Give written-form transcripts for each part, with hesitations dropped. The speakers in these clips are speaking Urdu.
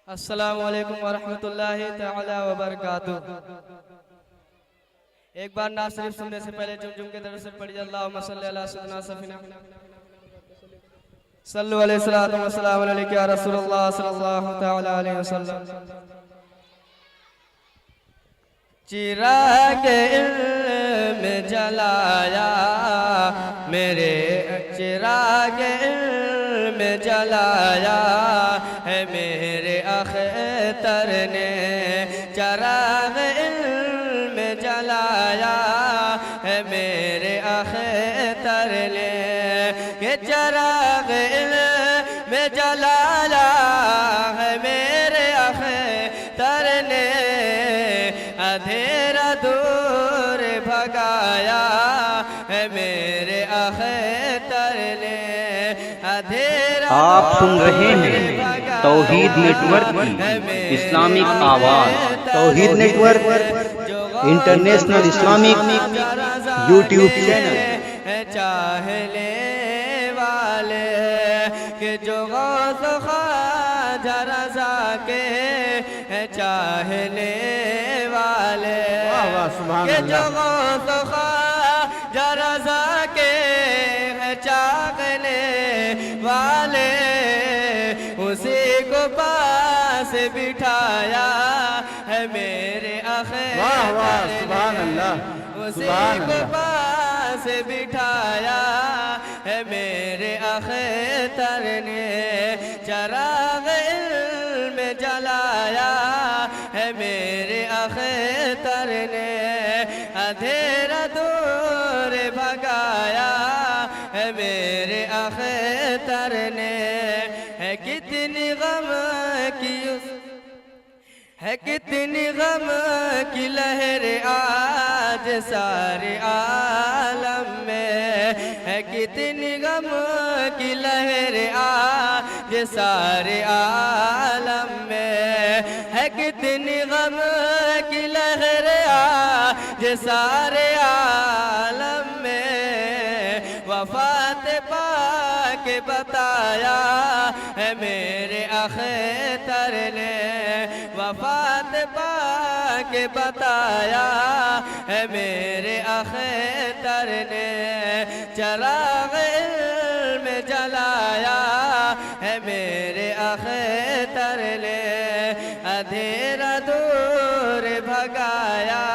السلام علیکم ورحمۃ اللہ تعالی وبرکاتہ۔ ایک بار نعت شریف سننے سے پہلے جم کے درس سے پڑھیے اللہم صلی علی سیدنا سفینہ صلو علیہ الصلوۃ والسلام علیک یا رسول اللہ صلی اللہ تعالی علیہ وسلم۔ چراغ علم جلایا میرے چراغ علم جلایا ہے میرے اختر نے، چراغ علم جلایا ہے میرے اختر نے، کہ چراغ علم جلایا ہے میرے اختر نے، اندھیرا دور بھگایا ہے میرے اختر نے، آپ سن رہے ہیں توحید نیٹ ورک کی اسلامک آواز۔ Tawheed network international Islamic YouTube channel. چاہنے والے کہ جو غوث خواجہ رضا کے چاہنے والے، کہ جو غوث خواجہ رضا کے چاہنے والے، اسی کو پاس بٹھایا ہے میرے اختر نے، اسی کو پاس بٹھایا ہے میرے اختر نے، چراغ علم جلایا ہے میرے اختر نے، اندھیرا دور بھگایا ہے میرے اختر نے، ہے کتنی غم کی ہے کتنی غم کی لہر آج سارے عالم میں، ہے کتنی غم کی لہر آج سارے عالم میں، ہے کتنی غم کی لہر آج سارے عالم میں، وفات پاک بتایا ہے میرے اختر نے، وفات پاک بتایا ہے میرے اختر نے، چراغ علم جلایا ہے میرے اختر نے، اندھیرا دور بھگایا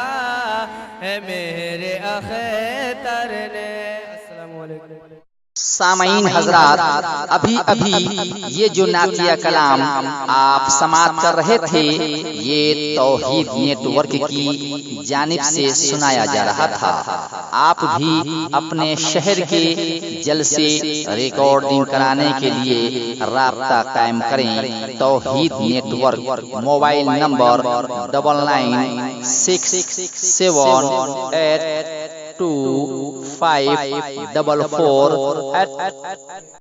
ہے میرے اختر نے۔ السلام علیکم۔ سامعین حضرات، ابھی یہ جو نعتیہ کلام آپ سماعت کر رہے تھے، یہ توحید نیٹ ورک کی جانب سے سنایا جا رہا تھا۔ آپ بھی اپنے شہر کے جلسے ریکارڈنگ کرانے کے لیے رابطہ قائم کریں۔ توحید نیٹ ورک، موبائل نمبر 9967825444